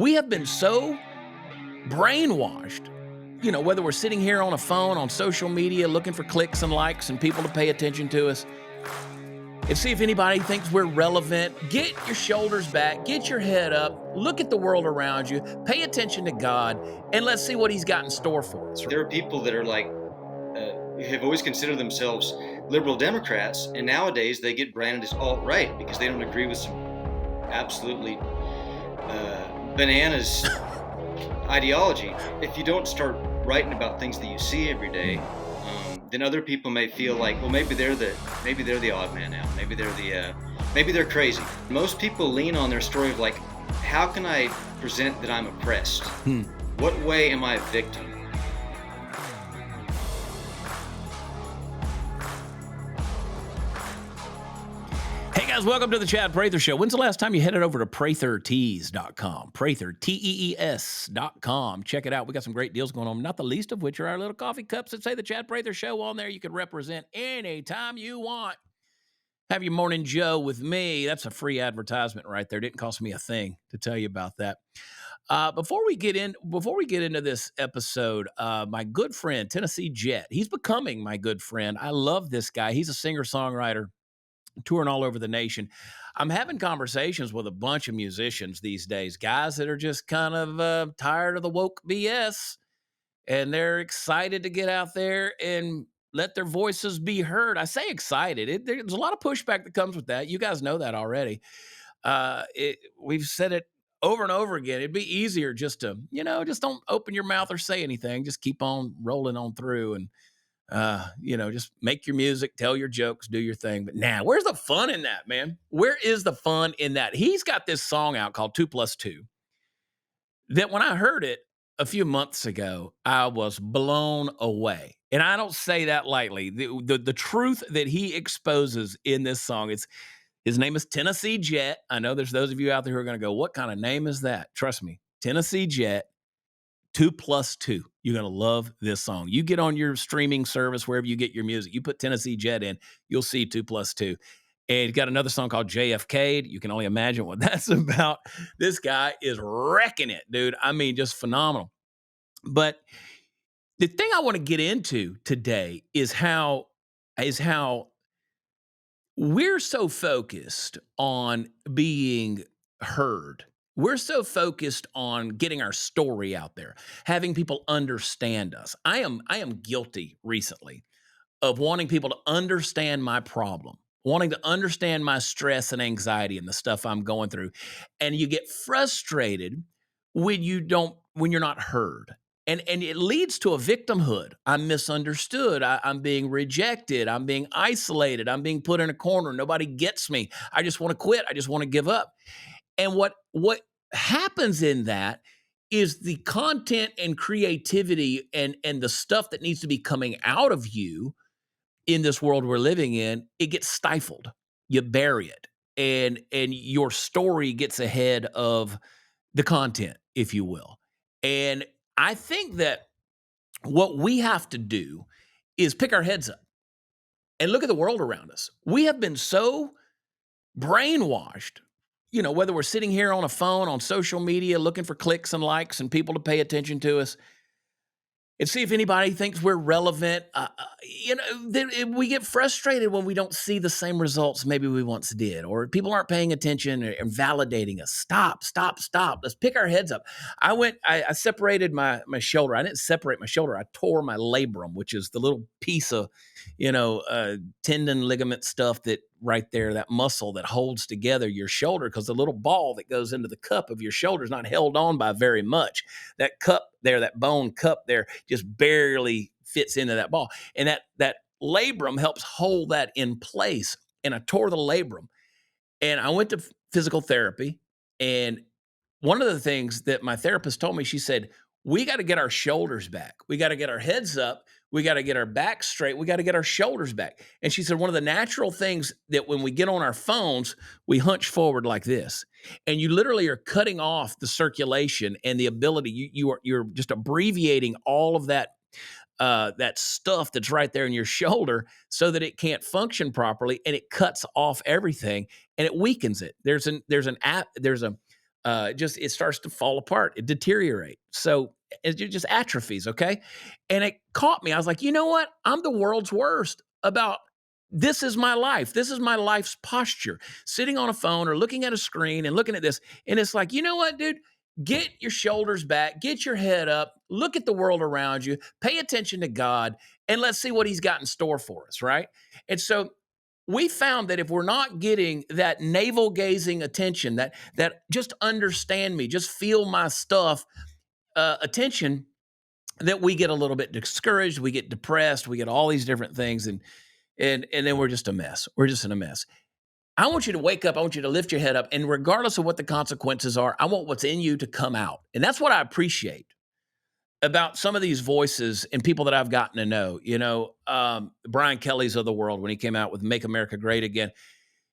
We have been so brainwashed, whether we're sitting here on a phone, on social media, looking for clicks and likes and people to pay attention to us and see if anybody thinks we're relevant. Get your shoulders back, get your head up, look at the world around you, pay attention to God, and let's see what He's got in store for us. There are people that are have always considered themselves liberal Democrats, and nowadays they get branded as alt-right because they don't agree with some absolutely bananas ideology. If you don't start writing about things that you see every day, then other people may feel like, well, maybe they're the odd man out. Maybe they're crazy. Most people lean on their story of like, how can I present that I'm oppressed? What way am I a victim? Hey guys, welcome to the Chad Prather Show. When's the last time you headed over to PratherTees.com? Prather, Tees.com. Check it out. We got some great deals going on, not the least of which are our little coffee cups that say the Chad Prather Show on there. You can represent anytime you want. Have your morning Joe with me. That's a free advertisement right there. Didn't cost me a thing to tell you about that. Before we get into this episode, my good friend, Tennessee Jet, he's becoming my good friend. I love this guy. He's a singer-songwriter touring all over the nation. I'm having conversations with a bunch of musicians these days, guys that are just kind of tired of the woke BS, and they're excited to get out there and let their voices be heard. I say excited. There's a lot of pushback that comes with that. You guys know that already. We've said it over and over again. It'd be easier just to, just don't open your mouth or say anything. Just keep on rolling on through and just make your music, tell your jokes, do your thing. But now, where's the fun in that, man? Where is the fun in that? He's got this song out called 2+2 that when I heard it a few months ago, I was blown away. And I don't say that lightly. The truth that he exposes in this song, his name is Tennessee Jet. I know there's those of you out there who are going to go, what kind of name is that? Trust me, Tennessee Jet. 2+2. You're going to love this song. You get on your streaming service, wherever you get your music, you put Tennessee Jet in, you'll see 2+2. And he's got another song called JFK. You can only imagine what that's about. This guy is wrecking it, dude. I mean, just phenomenal. But the thing I want to get into today is how we're so focused on being heard. We're so focused on getting our story out there, having people understand us. I am guilty recently of wanting people to understand my problem, wanting to understand my stress and anxiety and the stuff I'm going through. And you get frustrated when you're not heard. And it leads to a victimhood. I'm misunderstood. I'm being rejected. I'm being isolated. I'm being put in a corner. Nobody gets me. I just want to quit. I just want to give up. And what happens in that is the content and creativity and the stuff that needs to be coming out of you in this world we're living in, it gets stifled. You bury it. And your story gets ahead of the content, if you will. And I think that what we have to do is pick our heads up and look at the world around us. We have been so brainwashed, whether we're sitting here on a phone, on social media, looking for clicks and likes and people to pay attention to us and see if anybody thinks we're relevant. We get frustrated when we don't see the same results maybe we once did, or people aren't paying attention and validating us. Stop. Let's pick our heads up. I separated my shoulder. I didn't separate my shoulder. I tore my labrum, which is the little piece of, tendon ligament stuff that right there, that muscle that holds together your shoulder, because the little ball that goes into the cup of your shoulder is not held on by very much. That cup there, that bone cup there, just barely fits into that ball. And that labrum helps hold that in place. And I tore the labrum. And I went to physical therapy. And one of the things that my therapist told me, she said, we got to get our shoulders back. We got to get our heads up. We got to get our back straight. We got to get our shoulders back. And she said, one of the natural things that when we get on our phones, we hunch forward like this. And you literally are cutting off the circulation and the ability. You're just abbreviating all of that stuff that's right there in your shoulder so that it can't function properly, and it cuts off everything and it weakens it. There's a just it starts to fall apart, it deteriorates. So it just atrophies, okay? And it caught me. I was like, you know what? I'm the world's worst about this is my life. This is my life's posture. Sitting on a phone or looking at a screen and looking at this. And it's like, you know what, dude? Get your shoulders back, get your head up, look at the world around you, pay attention to God, and let's see what He's got in store for us, right? And so we found that if we're not getting that navel gazing attention, that just understand me, just feel my stuff attention, that we get a little bit discouraged, we get depressed, we get all these different things, and then we're just a mess. We're just in a mess. I want you to wake up. I want you to lift your head up, and regardless of what the consequences are, I want what's in you to come out, and that's what I appreciate about some of these voices and people that I've gotten to know. Brian Kelly's of the world, when he came out with "Make America Great Again."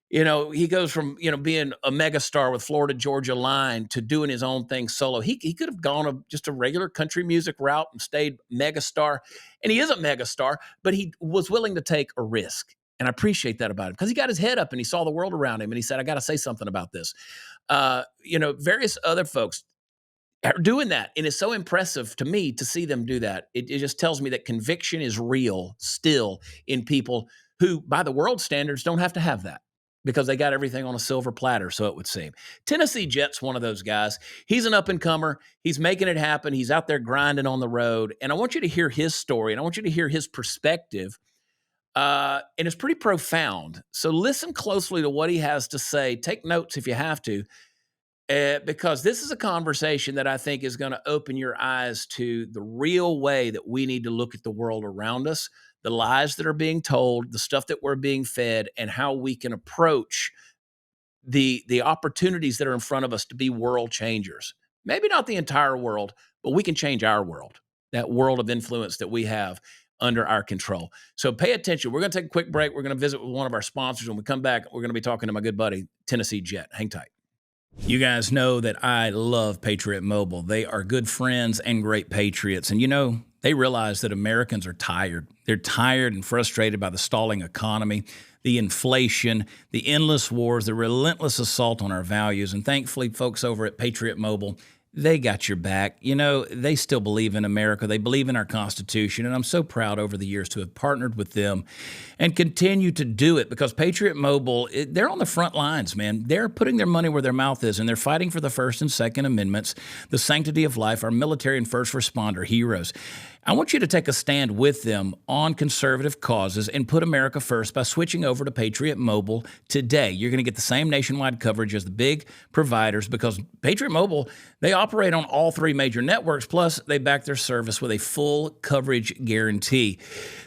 He goes from, being a megastar with Florida Georgia Line to doing his own thing solo. He could have gone just a regular country music route and stayed megastar. And he is a megastar, but he was willing to take a risk. And I appreciate that about him because he got his head up and he saw the world around him and he said, I got to say something about this. Various other folks are doing that. And it's so impressive to me to see them do that. It just tells me that conviction is real still in people who, by the world standards, don't have to have that because they got everything on a silver platter, so it would seem. Tennessee Jet's one of those guys. He's an up and comer. He's making it happen. He's out there grinding on the road. And I want you to hear his story and I want you to hear his perspective. And it's pretty profound. So listen closely to what he has to say. Take notes if you have to, because this is a conversation that I think is going to open your eyes to the real way that we need to look at the world around us, the lies that are being told, the stuff that we're being fed, and how we can approach the opportunities that are in front of us to be world changers. Maybe not the entire world, but we can change our world, that world of influence that we have under our control. So pay attention. We're going to take a quick break. We're going to visit with one of our sponsors. When we come back, we're going to be talking to my good buddy, Tennessee Jet. Hang tight. You guys know that I love Patriot Mobile. They are good friends and great patriots. And they realize that Americans are tired. They're tired and frustrated by the stalling economy, the inflation, the endless wars, the relentless assault on our values. And thankfully, folks over at Patriot Mobile, they got your back. They still believe in America. They believe in our Constitution. And I'm so proud over the years to have partnered with them and continue to do it because Patriot Mobile, they're on the front lines, man. They're putting their money where their mouth is, and they're fighting for the First and Second Amendments, the sanctity of life, our military and first responder heroes. I want you to take a stand with them on conservative causes and put America first by switching over to Patriot Mobile today. You're going to get the same nationwide coverage as the big providers because Patriot Mobile, they operate on all three major networks, plus they back their service with a full coverage guarantee.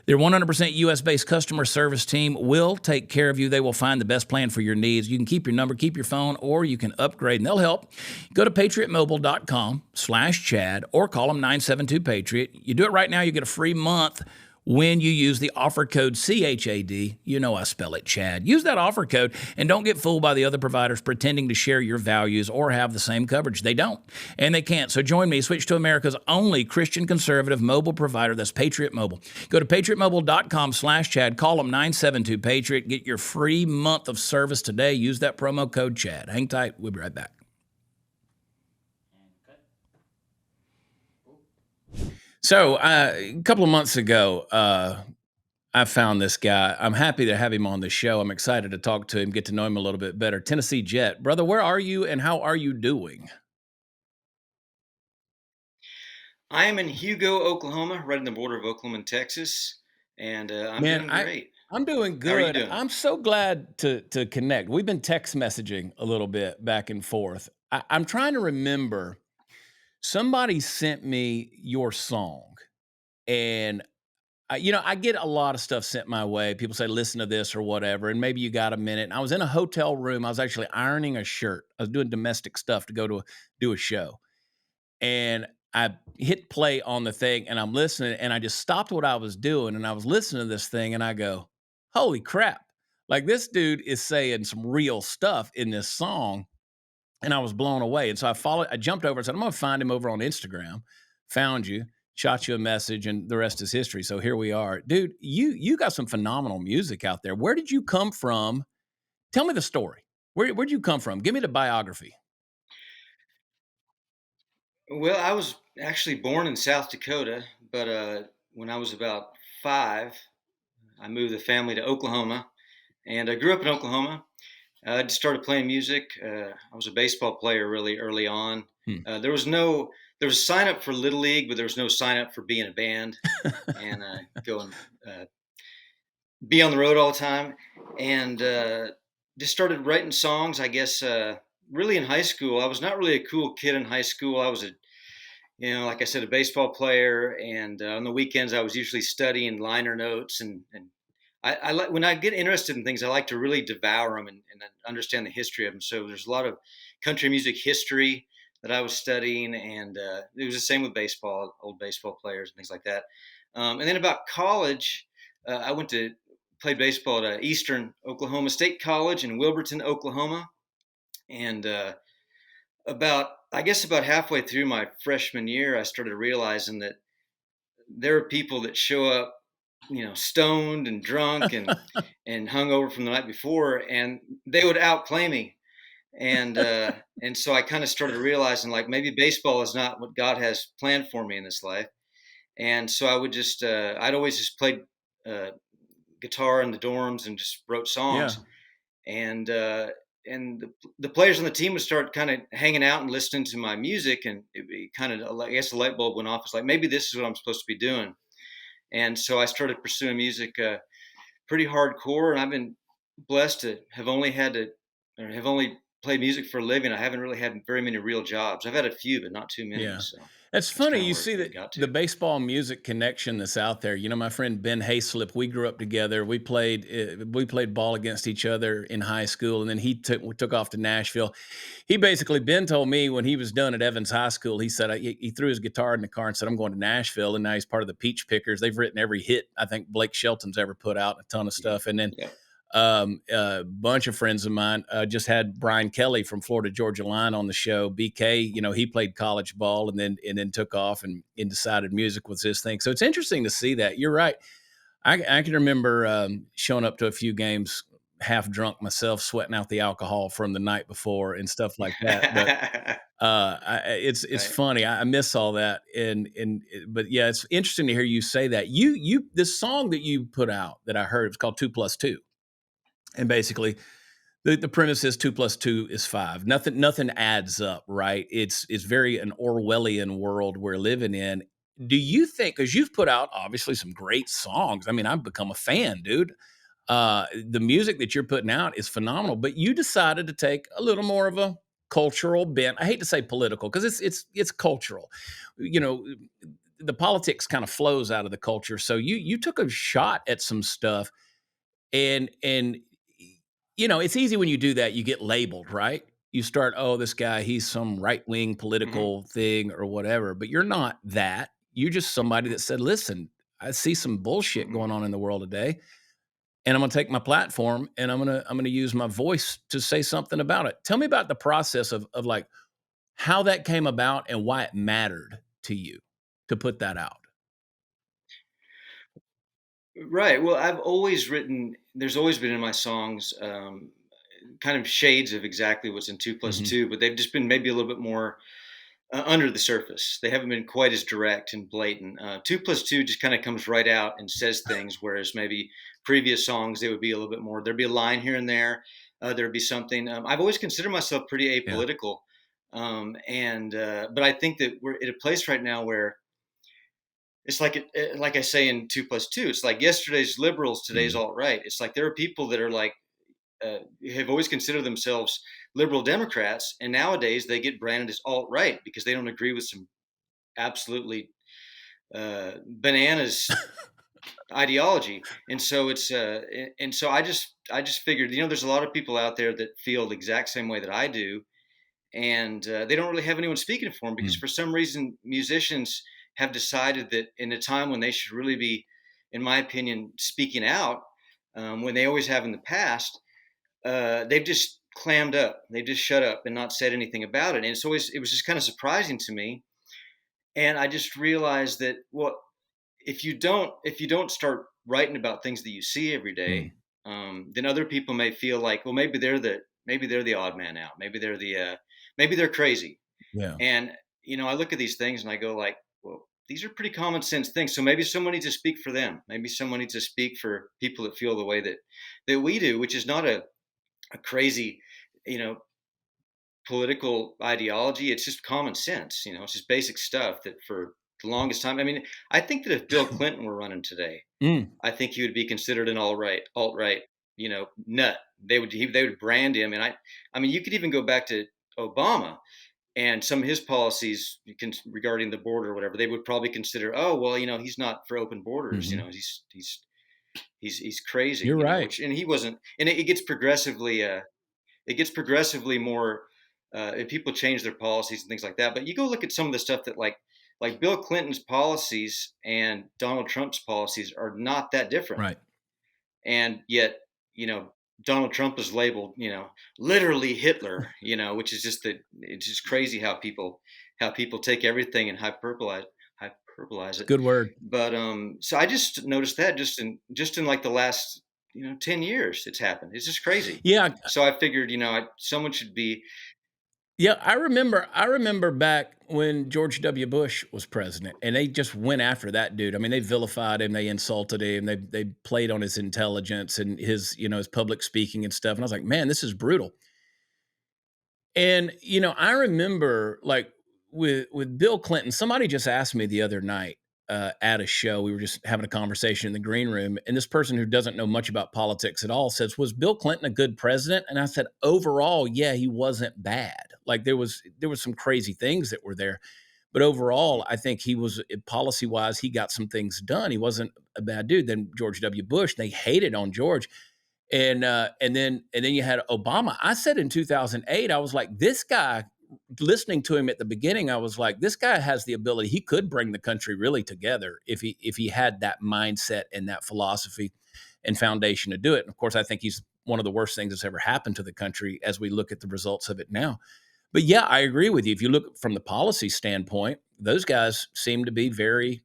Their 100% U.S.-based customer service team will take care of you. They will find the best plan for your needs. You can keep your number, keep your phone, or you can upgrade, and they'll help. Go to patriotmobile.com/Chad or call them 972-PATRIOT. You do it right now, you get a free month when you use the offer code CHAD. I spell it Chad. Use that offer code and don't get fooled by the other providers pretending to share your values or have the same coverage. They don't, and they can't. So join me. Switch to America's only Christian conservative mobile provider. That's Patriot Mobile. Go to patriotmobile.com/Chad. Call them 972-PATRIOT. Get your free month of service today. Use that promo code Chad. Hang tight. We'll be right back. So a couple of months ago, I found this guy. I'm happy to have him on the show. I'm excited to talk to him, get to know him a little bit better. Tennessee Jet, brother, where are you and how are you doing? I am in Hugo, Oklahoma, right on the border of Oklahoma and Texas, and I'm Man, doing great. I'm doing How are you good. doing? I'm so glad to connect. We've been text messaging a little bit back and forth. I'm trying to remember. Somebody sent me your song, and I get a lot of stuff sent my way. People say, listen to this or whatever, and maybe you got a minute. And I was in a hotel room. I was actually ironing a shirt. I was doing domestic stuff to go to do a show. And I hit play on the thing and I'm listening, and I just stopped what I was doing. And I was listening to this thing and I go, holy crap. Like, this dude is saying some real stuff in this song. And I was blown away. And so I jumped over and said, I'm going to find him over on Instagram. Found you, shot you a message, and the rest is history. So here we are. Dude, you got some phenomenal music out there. Where did you come from? Tell me the story. Where'd you come from? Give me the biography. Well, I was actually born in South Dakota, but when I was about 5, I moved the family to Oklahoma, and I grew up in Oklahoma. I just started playing music. I was a baseball player really early on. Hmm. There was no there was sign up for Little League, but there was no sign up for being a band and go and be on the road all the time. And just started writing songs. I guess really in high school. I was not really a cool kid in high school. I was a like I said, a baseball player, and on the weekends I was usually studying liner notes, and I like when I get interested in things, I like to really devour them and understand the history of them. So there's a lot of country music history that I was studying, and it was the same with baseball, old baseball players and things like that. And then about college, I went to play baseball at Eastern Oklahoma State College in Wilburton, Oklahoma, and about I guess about halfway through my freshman year, I started realizing that there are people that show up, stoned and drunk and hungover from the night before, and they would outplay me. And so I kind of started realizing like maybe baseball is not what God has planned for me in this life. And so I would just I'd always just played uh, guitar in the dorms and just wrote Yeah. songs. And the players on the team would start kind of hanging out and listening to my music, and it be kind of, I guess, the light bulb went off. It's like maybe this is what I'm supposed to be doing. And so I started pursuing music pretty hardcore, and I've been blessed to have only played music for a living. I haven't really had very many real jobs. I've had a few, but not too many. Yeah. So It's that's funny kind of you where see that it got the to. baseball music connection that's out there. You know, my friend Ben Hayslip, we grew up together. We played ball against each other in high school, and then we took off to Nashville. He basically Ben told me when he was done at Evans High School, he said he threw his guitar in the car and said, "I'm going to Nashville," and now he's part of the Peach Pickers. They've written every hit I think Blake Shelton's ever put out, a ton of Yeah, stuff, and then yeah. a bunch of friends of mine just had Brian Kelly from Florida Georgia Line on the show. BK, he played college ball and then took off and decided music was his thing. So it's interesting to see that. You're right. I can remember showing up to a few games half drunk myself, sweating out the alcohol from the night before and stuff like that. But it's Right. funny. I miss all that, but yeah, it's interesting to hear you say that. You this song that you put out that I heard, it's called 2 plus 2, and basically the premise is 2 plus 2 is 5. Nothing adds up, right? It's very an Orwellian world we're living in. Do you think, because you've put out obviously some great songs? I mean, I've become a fan, dude. The music that you're putting out is phenomenal, but you decided to take a little more of a cultural bent. I hate to say political because it's cultural. You know, the politics kind of flows out of the culture. So you took a shot at some stuff, and it's easy when you do that, you get labeled, right? You start, oh, this guy, he's some right-wing Hmm. political thing or whatever, but you're not that. You're just somebody that said, listen, I see some bullshit Hmm. going on in the world today, and I'm gonna take my platform and I'm gonna use my voice to say something about it. Tell me about the process of like how that came about and why it mattered to you to put that out. Right. Well, I've always written. There's always been in my songs kind of shades of exactly what's in two plus Mhm. two, but they've just been maybe a little bit more under the surface. They haven't been quite as direct and blatant. 2 plus 2 just kind of comes right out and says things, whereas maybe previous songs they would be a little bit more. There'd be a line here and there. There'd be something. I've always considered myself pretty Yeah. apolitical, and but I think that we're at a place right now where it's like I say in 2 plus 2. It's like yesterday's liberals, today's Mhm. alt right. It's like there are people that are like uh, have always considered themselves liberal Democrats, and nowadays they get branded as alt right because they don't agree with some absolutely bananas ideology. And so I just figured, there's a lot of people out there that feel the exact same way that I do, and they don't really have anyone speaking for them because Mm. for some reason musicians have decided that in a time when they should really be, in my opinion, speaking out, when they always have in the past, they've just clammed up. They've just shut up and not said anything about it. And it was just kind of surprising to me. And I just realized that, well, if you don't start writing about things that you see every day, Mm. then other people may feel like, well, maybe they're the odd man out. Maybe they're crazy. Yeah. I look at these things and I go like, well, these are pretty common sense things. So maybe someone needs to speak for them. Maybe someone needs to speak for people that feel the way that we do, which is not a crazy, you know, political ideology. It's just common sense. It's just basic stuff that for the longest time. I mean, I think that if Bill Clinton were running today, Mm, I think he would be considered an alt right, nut. They would brand him, and I mean, you could even go back to Obama and some of his policies regarding the border or whatever. They would probably consider, oh well, he's not for open borders. mhm. He's crazy. You're right. Which and he wasn't. And it gets progressively more. If people change their policies and things like that. But you go look at some of the stuff that like Bill Clinton's policies and Donald Trump's policies are not that different, Right. and yet you know Donald Trump is labeled literally Hitler, which is it's just crazy how people take everything and hyperbolize it. Good word. But so I just noticed that just in like the last 10 years it's happened. It's just crazy. Yeah, So I figured someone should be. yeah, I remember back when George W. Bush was president, and they just went after that dude. I mean, they vilified him, they insulted him, they played on his intelligence and his public speaking and stuff. And I was like, man, this is brutal. And I remember like with Bill Clinton, somebody just asked me the other night at a show. We were just having a conversation in the green room, and this person who doesn't know much about politics at all says, "Was Bill Clinton a good president?" And I said, "Overall, yeah, he wasn't bad. Like there was some crazy things that were there, but overall, I think he was policy wise, he got some things done. He wasn't a bad dude." Then George W. Bush, they hated on George, and then you had Obama. I said in 2008, I was like, this guy. Listening to him at the beginning, I was like, this guy has the ability. He could bring the country really together if he had that mindset and that philosophy and foundation to do it. And of course, I think he's one of the worst things that's ever happened to the country as we look at the results of it now. But yeah, I agree with you. If you look from the policy standpoint, those guys seem to be very,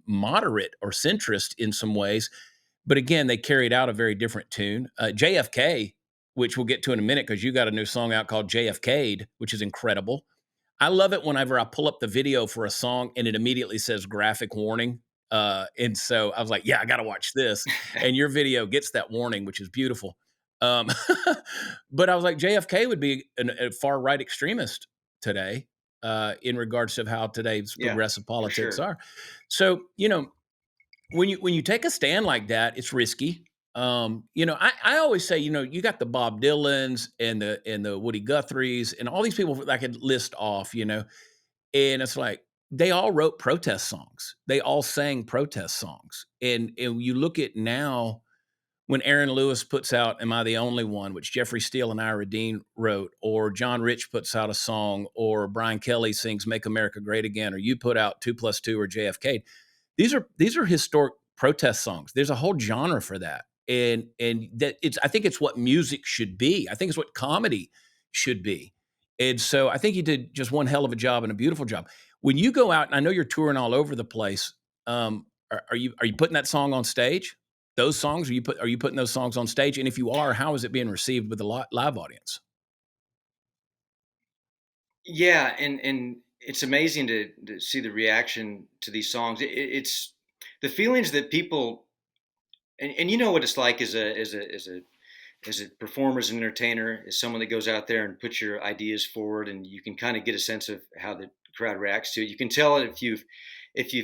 moderate or centrist in some ways, but again, they carried out a very different tune. JFK, which we'll get to in a minute, because you got a new song out called JFK'd, which is incredible. I love it whenever I pull up the video for a song and it immediately says graphic warning. And so I was like, yeah, I got to watch this. And your video gets that warning, which is beautiful. Um, but I was like, JFK would be a far right extremist today in regards to how today's Yeah, progressive for politics sure. are. So, when you take a stand like that, it's risky. I always say, you got the Bob Dylans and the Woody Guthries and all these people that I could list off, and it's like they all wrote protest songs. They all sang protest songs. And you look at now when Aaron Lewis puts out "Am I the Only One," which Jeffrey Steele and Ira Dean wrote, or John Rich puts out a song, or Brian Kelly sings "Make America Great Again," or you put out "Two Plus Two" or JFK. These are historic protest songs. There's a whole genre for that. And that it's I think it's what music should be. I think it's what comedy should be. And so I think you did just one hell of a job and a beautiful job. When you go out, and I know you're touring all over the place, are you putting that song on stage? Those songs, are you putting those songs on stage? And if you are, how is it being received with the live audience? Yeah, and it's amazing to see the reaction to these songs. It's the feelings that people, and you know what it's like as a performer, as an entertainer, as someone that goes out there and puts your ideas forward, and you can kind of get a sense of how the crowd reacts to it. You can tell if you've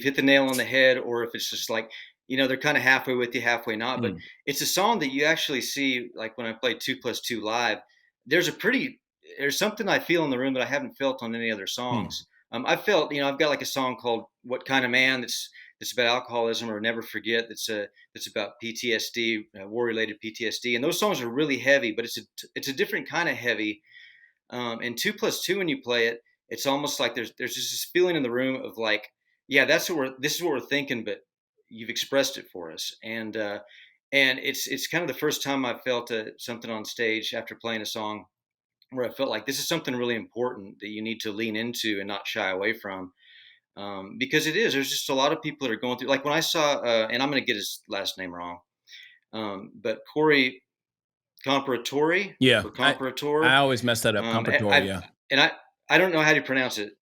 hit the nail on the head, or if it's just like they're kind of halfway with you, halfway not. But Mm, it's a song that you actually see, like when I play 2+2 live. There's a pretty there's something I feel in the room that I haven't felt on any other mm, songs. I felt, I've got like a song called "What Kind of Man" that's about alcoholism, or "Never Forget" that's about PTSD, war-related PTSD, and those songs are really heavy, but it's a different kind of heavy. And 2+2, when you play it, it's almost like there's just this feeling in the room of like, yeah, this is what we're thinking, but you've expressed it for us, and it's kind of the first time I felt something on stage after playing a song where I felt like this is something really important that you need to lean into and not shy away from. Because it is. There's just a lot of people that are going through. Like when I saw, and I'm going to get his last name wrong, but Corey Comparatori yeah, or I Comparator. I always mess that up. Comprador, I yeah. and I don't know how to pronounce it.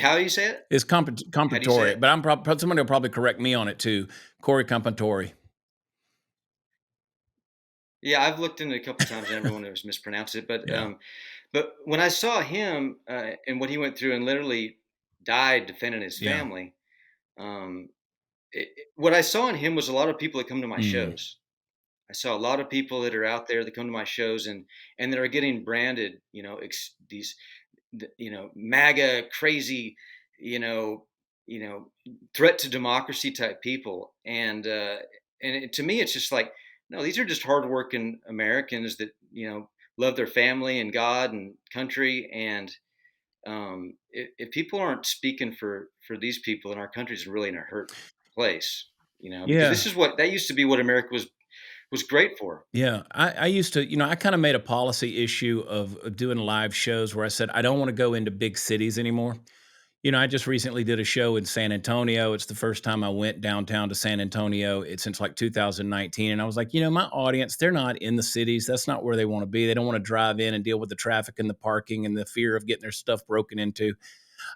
How do you say it? It's How do you say Compatory, it? but somebody will probably correct me on it too. Corey Compatory. Yeah, I've looked into it a couple times and everyone has mispronounced it, Yeah. but when I saw him, and what he went through and literally died defending his Yeah. family, um, what I saw in him was a lot of people that come to my Mm. shows. I saw a lot of people that are out there that come to my shows and that are getting branded, these MAGA crazy, you know, you know, threat to democracy type people, to me, it's just like, no, these are just hardworking Americans that love their family and God and country, and if people aren't speaking for these people, then our country's really in a hurt place, because Yeah. this is what that used to be what America was great for. Yeah. I used to, I kind of made a policy issue of doing live shows where I said, I don't want to go into big cities anymore. I just recently did a show in San Antonio. It's the first time I went downtown to San Antonio. It's since like 2019. And I was like, my audience, they're not in the cities. That's not where they want to be. They don't want to drive in and deal with the traffic and the parking and the fear of getting their stuff broken into.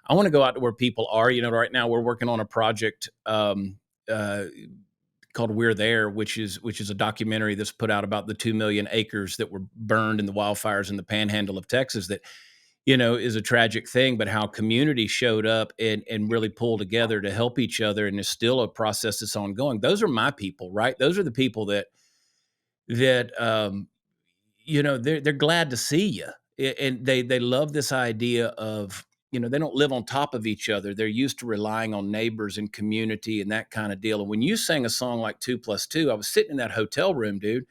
I want to go out to where people are. Right now we're working on a project uh, called We're There, which is a documentary that's put out about the 2 million acres that were burned in the wildfires in the panhandle of Texas that is a tragic thing, but how community showed up and really pulled together to help each other. And it's still a process that's ongoing. Those are my people, right? Those are the people that they're glad to see you, and they love this idea of they don't live on top of each other. They're used to relying on neighbors and community and that kind of deal. And when you sang a song like 2+2, I was sitting in that hotel room, dude,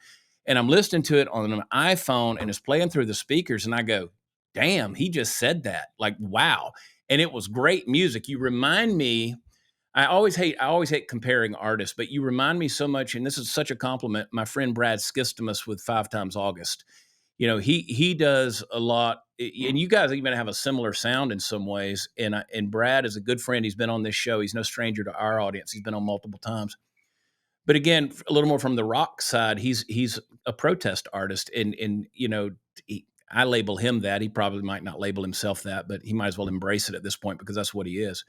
and I'm listening to it on an iPhone and it's playing through the speakers, and I go, "Damn, he just said that!" Like, wow. And it was great music. You remind me. I always hate comparing artists, but you remind me so much, and this is such a compliment. My friend Brad Skistimus with Five Times August, he does a lot, and Mm. you guys even have a similar sound in some ways. And Brad is a good friend. He's been on this show. He's no stranger to our audience. He's been on multiple times. But again, a little more from the rock side, he's a protest artist, and I label him that. He probably might not label himself that, but he might as well embrace it at this point because that's what he is.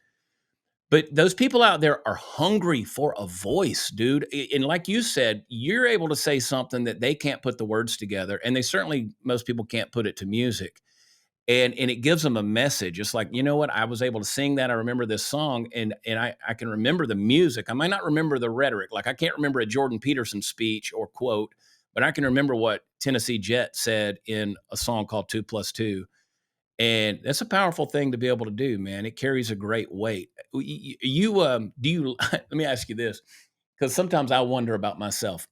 But those people out there are hungry for a voice, dude. And like you said, you're able to say something that they can't put the words together. And they certainly, most people can't put it to music. And it gives them a message. It's like, you know what? I was able to sing that. I remember this song, and I can remember the music. I might not remember the rhetoric. Like I can't remember a Jordan Peterson speech or quote, but I can remember what Tennessee Jet said in a song called 2+2, and that's a powerful thing to be able to do, man. It carries a great weight. Do you let me ask you this, because sometimes I wonder about myself.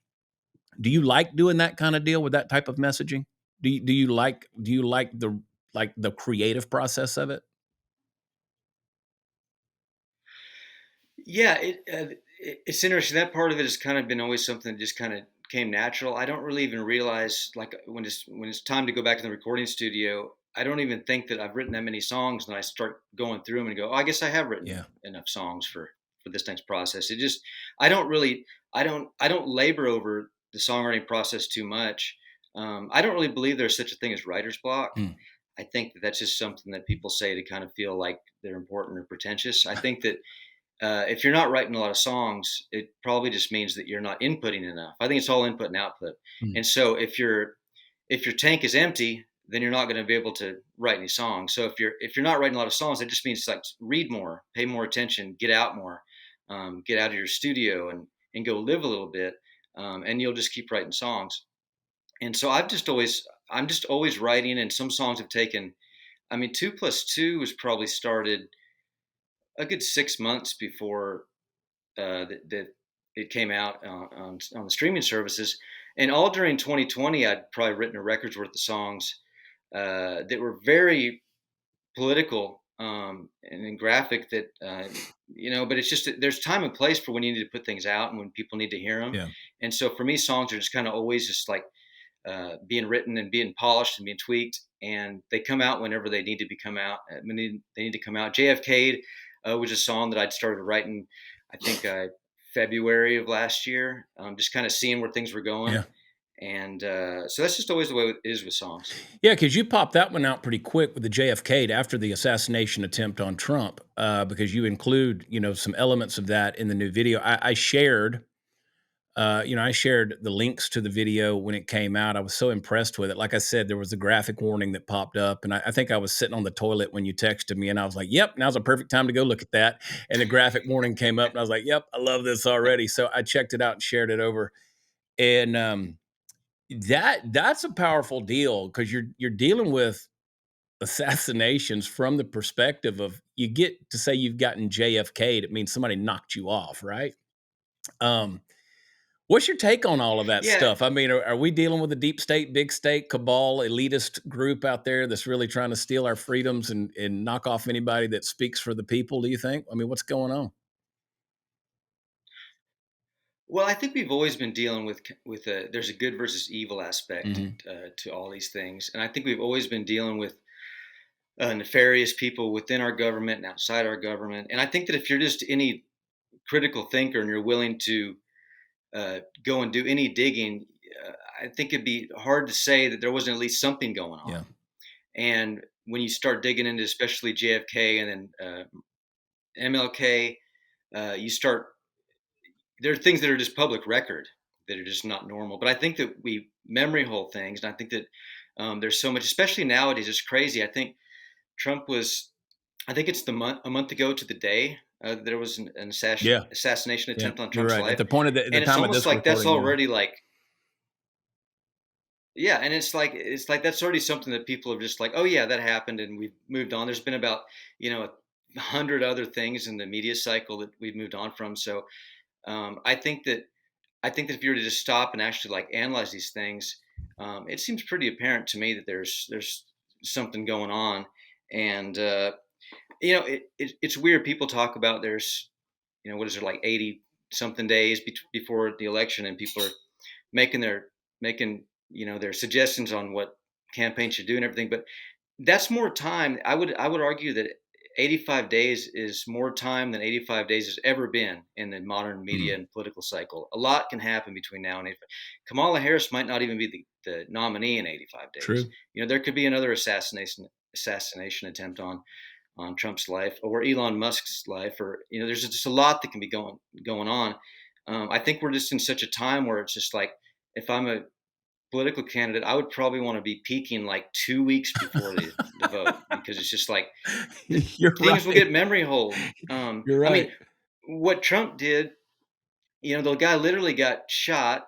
Do you like doing that kind of deal with that type of messaging? Do you like the creative process of it? Yeah, it's interesting. That part of it has kind of been always something that just kind of came natural. I don't really even realize, like, when it's time to go back to the recording studio, I don't even think that I've written that many songs. And I start going through them and go, oh, I guess I have written Yeah. enough songs for this next process. It just I don't really I don't labor over the songwriting process too much. I don't really believe there's such a thing as writer's block. Mm. I think that that's just something that people say to kind of feel like they're important or pretentious. I think that if you're not writing a lot of songs, it probably just means that you're not inputting enough. I think it's all input and output. Mm. And so if your tank is empty, then you're not going to be able to write any songs. So if you're not writing a lot of songs, that just means like read more, pay more attention, get out more, get out of your studio and go live a little bit, and you'll just keep writing songs. And so I'm just always writing, and some songs have taken. I mean, 2+2 was probably started a good 6 months before that it came out on the streaming services. And all during 2020, I'd probably written a record's worth of songs that were very political and graphic. But it's just that there's time and place for when you need to put things out and when people need to hear them. Yeah. And so for me, songs are just kind of always just like being written and being polished and being tweaked, and they come out whenever they need to be come out. When they need to come out. JFK was a song that I'd started writing, I think February of last year, just kind of seeing where things were going, Yeah. And so that's just always the way it is with songs. Yeah, because you popped that one out pretty quick with the JFK after the assassination attempt on Trump, because you include, some elements of that in the new video. I shared, I shared the links to the video when it came out. I was so impressed with it. Like I said, there was a graphic warning that popped up, and I think I was sitting on the toilet when you texted me, and I was like, "Yep, now's a perfect time to go look at that." And the graphic warning came up, and I was like, "Yep, I love this already." So I checked it out and shared it over, and that's a powerful deal because you're dealing with assassinations from the perspective of you get to say you've gotten JFK'd, it means somebody knocked you off, right? Um, what's your take on all of that Yeah. stuff? I mean, are we dealing with a deep state, big state, cabal, elitist group out there that's really trying to steal our freedoms and knock off anybody that speaks for the people, do you think? I mean, what's going on? Well, I think we've always been dealing with a there's a good versus evil aspect Mhm. to all these things, and I think we've always been dealing with nefarious people within our government and outside our government. And I think that if you're just any critical thinker and you're willing to go and do any digging, uh, I think it'd be hard to say that there wasn't at least something going on. Yeah. And when you start digging into especially JFK and then MLK, you start there are things that are just public record that are just not normal. But I think that we memory hole things, and I think that there's so much, especially nowadays. It's crazy. I think Trump was. I think it's a month ago to the day there was an Yeah. assassination Yeah. attempt on You're Trump's right. At life, the and it's time of almost this like that's recording, yeah. already like yeah, and it's like that's already something that people are just like, oh yeah, that happened, and we've moved on. There's been about 100 other things in the media cycle that we've moved on from. So I think that if you were to just stop and actually like analyze these things, it seems pretty apparent to me that there's something going on, and it's weird. People talk about there's what is it like 80 something days before the election, and people are making their making their suggestions on what campaigns should do and everything. But that's more time. I would argue that 85 days is more time than 85 days has ever been in the modern media Mhm. and political cycle. A lot can happen between now and 85. Kamala Harris might not even be the nominee in 85 days. True. There could be another assassination attempt on Trump's life or Elon Musk's life, or there's just a lot that can be going on. I think we're just in such a time where it's just like if I'm a political candidate, I would probably want to be peaking like 2 weeks before the vote because it's just like the You're things will right. get memory holed. You're I mean, right. what Trump did, the guy literally got shot,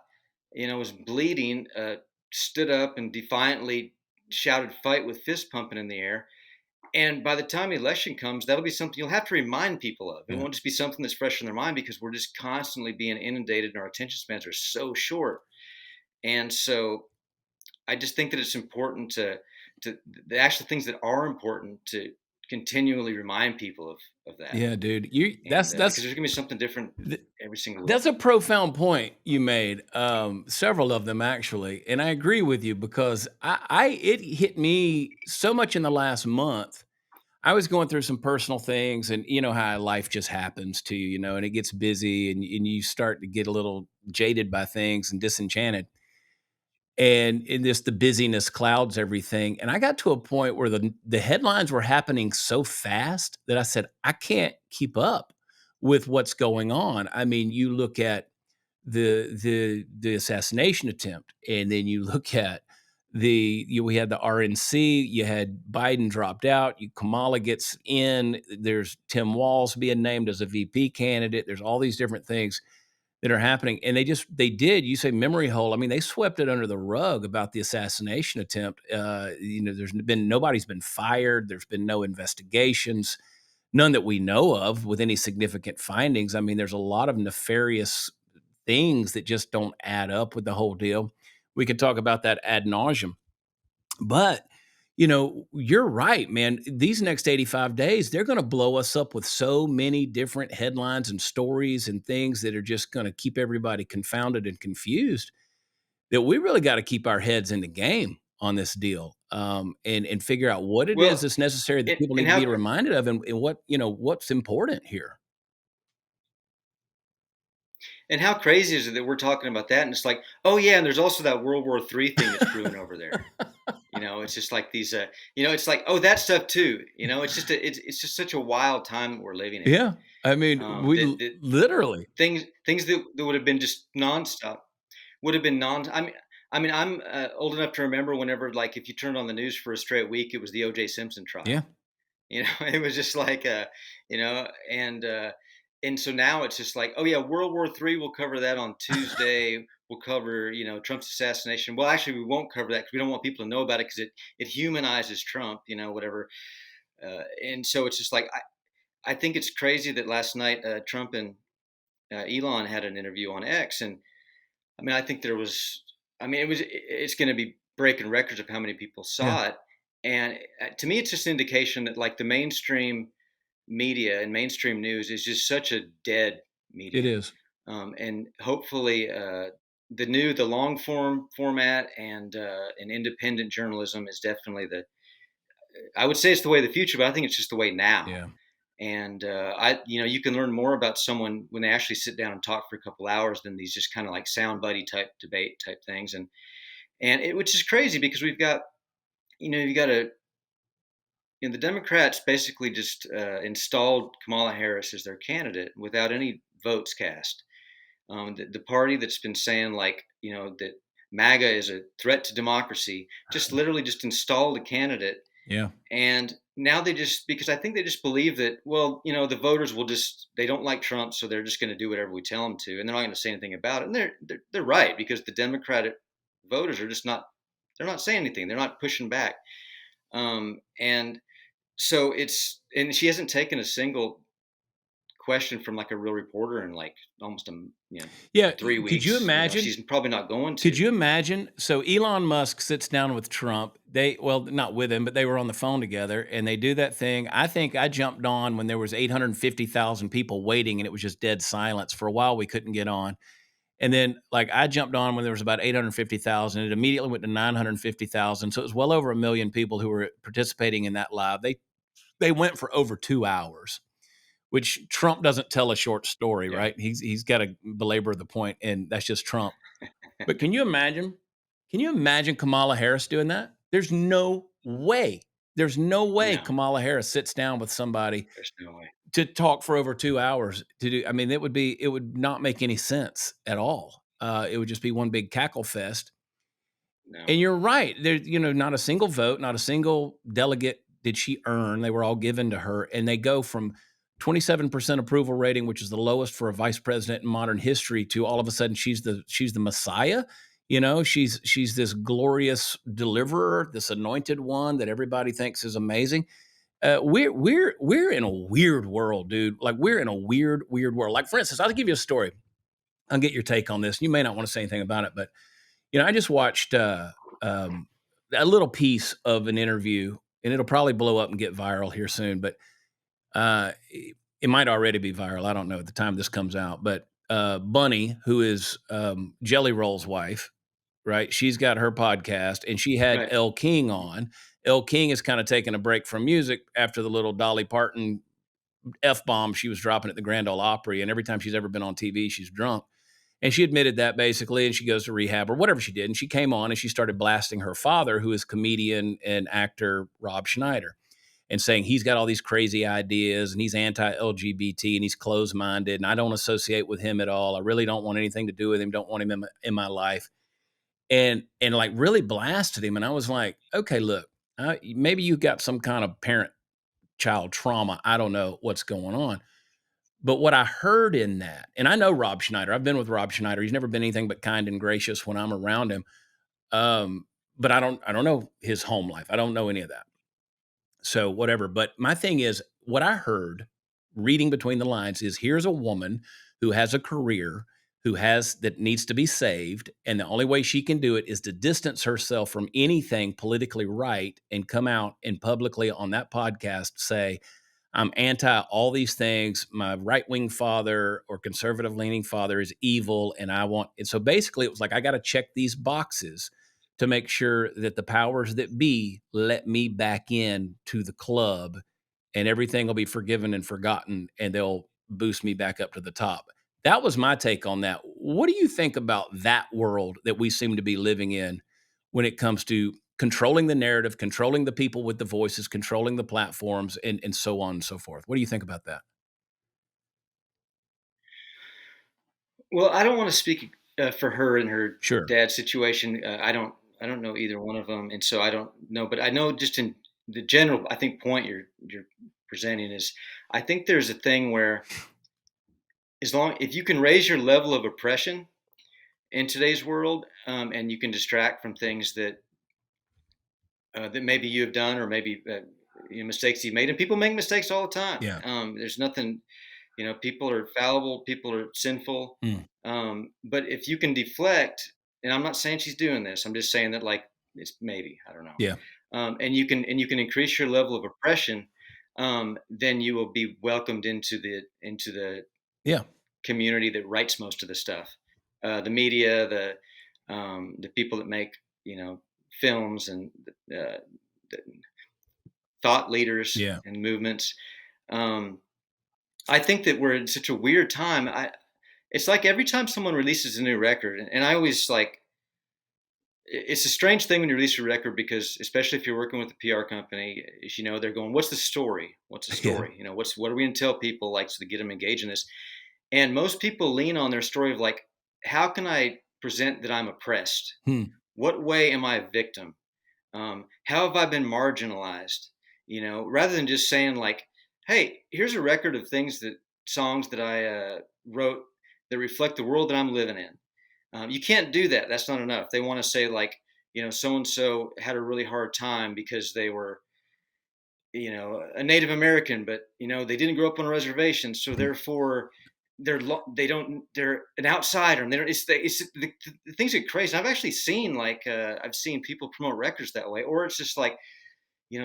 was bleeding, stood up and defiantly shouted fight with fist pumping in the air. And by the time the election comes, that'll be something you'll have to remind people of. It Yeah. won't just be something that's fresh in their mind because we're just constantly being inundated and our attention spans are so short. And so I just think that it's important to the actual things that are important to continually remind people of that, Yeah, dude. You and because there's gonna be something different th every single week. that's a profound point you made, several of them actually, and I agree with you because I it hit me so much in the last month. I was going through some personal things, and you know how life just happens to you, and it gets busy, and you start to get a little jaded by things and disenchanted. And in this, the busyness clouds everything. And I got to a point where the headlines were happening so fast that I said, I can't keep up with what's going on. I mean, you look at the assassination attempt, and then you look at we had the RNC, you had Biden dropped out, Kamala gets in, there's Tim Walz being named as a VP candidate, there's all these different things that are happening. And they did, you say memory hole. I mean, they swept it under the rug about the assassination attempt. Nobody's been fired. There's been no investigations, none that we know of with any significant findings. I mean, there's a lot of nefarious things that just don't add up with the whole deal. We could talk about that ad nauseum. But, you're right, man. These next 85 days, they're going to blow us up with so many different headlines and stories and things that are just going to keep everybody confounded and confused that we really got to keep our heads in the game on this deal, and figure out what it is Well, that's necessary that people and need to be reminded of, and what's important here. and how crazy is it that we're talking about that, and it's like, oh yeah, and there's also that World War III thing that's brewing over there. It's just like these, it's like, oh, that stuff too. It's just such a wild time that we're living in. Yeah. I mean, That literally. things that would have been just nonstop would have been non. I mean, I'm old enough to remember whenever, like, if you turned on the news for a straight week, it was the O.J. Simpson Yeah. trial. It was just like, and so now it's just like, oh yeah, World War III. We'll cover that on Tuesday. We'll cover, Trump's assassination. Well, actually, we won't cover that because we don't want people to know about it because it humanizes Trump, whatever. And so it's just like, I think it's crazy that last night Trump and Elon had an interview on X, and I mean, I think there was, I mean, it's going to be breaking records of how many people Yeah. saw it. And to me, it's just an indication that, like, the mainstream media and mainstream news is just such a dead It medium. is. And hopefully, the long form format and independent journalism is definitely I would say it's the way of the future, but I think it's just the way now. Yeah. And you can learn more about someone when they actually sit down and talk for a couple hours than these just kind of like sound buddy type debate type things. Which is crazy because we've got, you got a, the Democrats basically just installed Kamala Harris as their candidate without any votes cast. The party that's been saying, like, that MAGA is a threat to democracy just literally just installed a candidate. Yeah. And now they just, because I think they just believe that, well, the voters will just, they don't like Trump, so they're just going to do whatever we tell them to, and they're not going to say anything about it. And they're right, because the Democratic voters are just not, they're not saying anything. They're not pushing back. And so and she hasn't taken a single question from, like, a real reporter in, like, almost Yeah. 3 weeks. She's probably not going Could to. you imagine? So Elon Musk sits down with Trump. Well, not with him, but they were on the phone together and they do that thing. I think I jumped on when there was 850,000 people waiting and it was just dead silence. For a while, we couldn't get on. And then, like, I jumped on when there was about 850,000. It immediately went to 950,000. So it was well over a million people who were participating in that live. They went for over 2 hours, which Trump doesn't tell a short story, Yeah. right? He's got to belabor the point, and that's just Trump. But can you imagine? Can you imagine Kamala Harris doing that? There's no way. There's no way No, Kamala Harris sits down with somebody there's no way. to talk for over 2 hours to do. I mean, it would not make any sense at all. It would just be one big cackle fest. No. And you're right. There, not a single vote, not a single delegate did she earn. They were all given to her. And they go from 27% approval rating, which is the lowest for a vice president in modern history, to all of a sudden she's the messiah. She's this glorious deliverer, this anointed one that everybody thinks is amazing. We're in a weird world, dude. Like, we're in a weird world. Like, for instance, I'll give you a story. I'll get your take on this. You may not want to say anything about it, but I just watched a little piece of an interview, and it'll probably blow up and get viral here soon. But it might already be viral. I don't know at the time this comes out. But Bunny, who is Jelly Roll's wife, right? She's got her podcast, and she had Right. Elle King on. Elle King is kind of taking a break from music after the little Dolly Parton F bomb she was dropping at the Grand Ole Opry. And every time she's ever been on TV, she's drunk. And she admitted that, basically, and she goes to rehab or whatever she did. And she came on and she started blasting her father, who is comedian and actor Rob Schneider, and saying he's got all these crazy ideas and he's anti-LGBT and he's closed-minded and I don't associate with him at all. I really don't want anything to do with him. Don't want him in my life. And like, really blasted him. And I was like, okay, look, maybe you got some kind of parent-child trauma. I don't know what's going on. But what I heard in that, and I know Rob Schneider. I've been with Rob Schneider. He's never been anything but kind and gracious when I'm around him. But I don't know his home life. I don't know any of that. So whatever. But my thing is, what I heard reading between the lines is, here's a woman who has a career, that needs to be saved, and the only way she can do it is to distance herself from anything politically right and come out and publicly on that podcast say, I'm anti all these things. My right wing father or conservative leaning father is evil. And I want it. So basically, it was like, I got to check these boxes to make sure that the powers that be let me back in to the club, and everything will be forgiven and forgotten, and they'll boost me back up to the top. That was my take on that. What do you think about that world that we seem to be living in when it comes to controlling the narrative, controlling the people with the voices, controlling the platforms, and so on and so forth? What do you think about that? Well, I don't want to speak for her and her Sure. dad's situation. I don't know either one of them, and so I don't know. But I know just in the general, I think point you're presenting is, I think there's a thing where as long if you can raise your level of oppression in today's world, and you can distract from things that maybe you have done, or maybe mistakes you've made, and people make mistakes all the time. Yeah. There's nothing, people are fallible, people are sinful. Mm. But if you can deflect, and I'm not saying she's doing this, I'm just saying that, like, it's maybe, I don't know. Yeah. And you can increase your level of oppression, then you will be welcomed into the Yeah. community that writes most of the stuff, the media, the people that make films, and the thought leaders Yeah. and movements. Um, I think that we're in such a weird time. It's like every time someone releases a new record, and I always like, it's a strange thing when you release a record, because especially if you're working with a PR company, is, they're going, "What's the story? What's the Yeah. story? What are we going to tell people, like, so to get them engaged in this?" And most people lean on their story of, like, how can I present that I'm oppressed? Hmm. What way am I a victim? How have I been marginalized? Rather than just saying, like, "Hey, here's a record of songs that I wrote that reflect the world that I'm living in." You can't do that. That's not enough. They want to say, like, so and so had a really hard time because they were, a Native American, but they didn't grow up on a reservation, so Hmm. therefore they're an outsider, and they don't. The things get crazy. I've actually seen, like, I've seen people promote records that way, or it's just like,